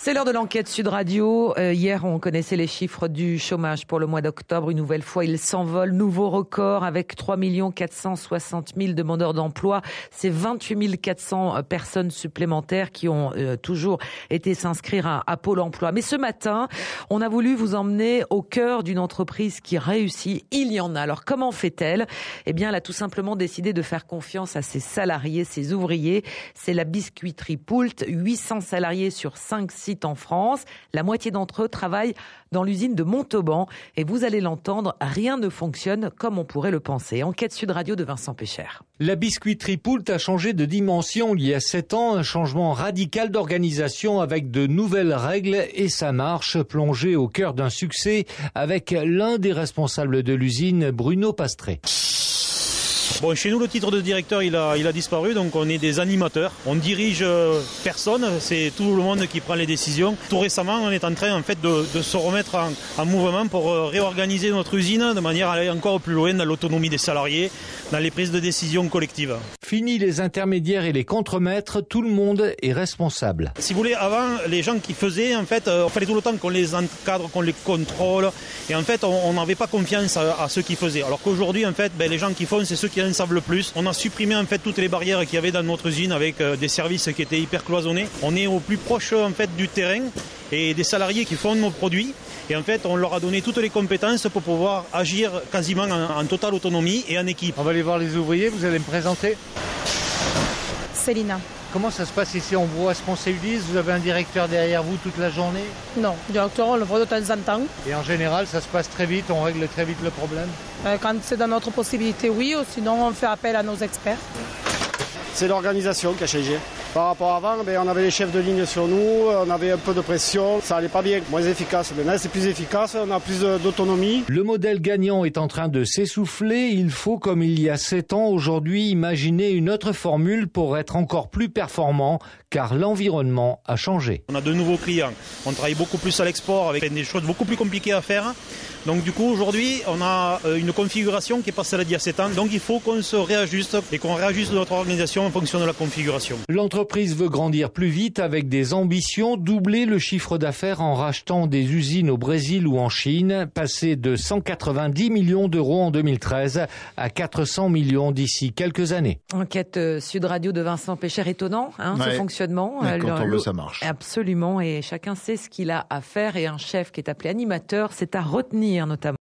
C'est l'heure de l'enquête Sud Radio. Hier, on connaissait les chiffres du chômage pour le mois d'octobre. Une nouvelle fois, il s'envole. Nouveau record avec 3 460 000 demandeurs d'emploi. C'est 28 400 personnes supplémentaires qui ont toujours été s'inscrire à Pôle emploi. Mais ce matin, on a voulu vous emmener au cœur d'une entreprise qui réussit. Il y en a. Alors, comment fait-elle? Eh bien, elle a tout simplement décidé de faire confiance à ses salariés, ses ouvriers. C'est la biscuiterie Poult. 800 salariés sur 5 sites en France. La moitié d'entre eux travaillent dans l'usine de Montauban. Et vous allez l'entendre, rien ne fonctionne comme on pourrait le penser. Enquête Sud Radio de Vincent Pécher. La biscuiterie Poult a changé de dimension il y a 7 ans. Un changement radical d'organisation avec de nouvelles règles et ça marche, plongé au cœur d'un succès avec l'un des responsables de l'usine, Bruno Pastré. Bon, chez nous, le titre de directeur, il a disparu, donc on est des animateurs. On dirige personne, c'est tout le monde qui prend les décisions. Tout récemment, on est en train de se remettre en mouvement pour réorganiser notre usine de manière à aller encore plus loin dans l'autonomie des salariés, dans les prises de décision collectives. Fini les intermédiaires et les contremaîtres, tout le monde est responsable. Si vous voulez, avant, les gens qui faisaient, il fallait tout le temps qu'on les encadre, qu'on les contrôle. Et on n'avait pas confiance à ceux qui faisaient. Alors qu'aujourd'hui, les gens qui font, c'est ceux qui en savent le plus. On a supprimé toutes les barrières qu'il y avait dans notre usine avec des services qui étaient hyper cloisonnés. On est au plus proche du terrain et des salariés qui font nos produits. Et on leur a donné toutes les compétences pour pouvoir agir quasiment en totale autonomie et en équipe. On va aller voir les ouvriers, vous allez me présenter. Célina. Comment ça se passe ici? On vous responsabilise? Vous avez un directeur derrière vous toute la journée? Non, le directeur, on le voit de temps en temps. Et en général, ça se passe très vite? On règle très vite le problème? Quand c'est dans notre possibilité, oui. Ou sinon, on fait appel à nos experts. C'est l'organisation qui a changé. Par rapport à avant, on avait les chefs de ligne sur nous, on avait un peu de pression, ça allait pas bien, moins efficace. Maintenant, c'est plus efficace, on a plus d'autonomie. Le modèle gagnant est en train de s'essouffler. Il faut, comme il y a 7 ans, aujourd'hui, imaginer une autre formule pour être encore plus performant, car l'environnement a changé. On a de nouveaux clients. On travaille beaucoup plus à l'export avec des choses beaucoup plus compliquées à faire. Donc du coup, aujourd'hui, on a une configuration qui est pas celle d'il y a 7 ans. Donc il faut qu'on se réajuste et qu'on réajuste notre organisation en fonction de la configuration. L'entreprise veut grandir plus vite avec des ambitions, doubler le chiffre d'affaires en rachetant des usines au Brésil ou en Chine, passer de 190 millions d'euros en 2013 à 400 millions d'ici quelques années. Enquête Sud Radio de Vincent Pécher, étonnant ce fonctionnement. Quand on veut, ça marche. Absolument, et chacun sait ce qu'il a à faire et un chef qui est appelé animateur, c'est à retenir notamment.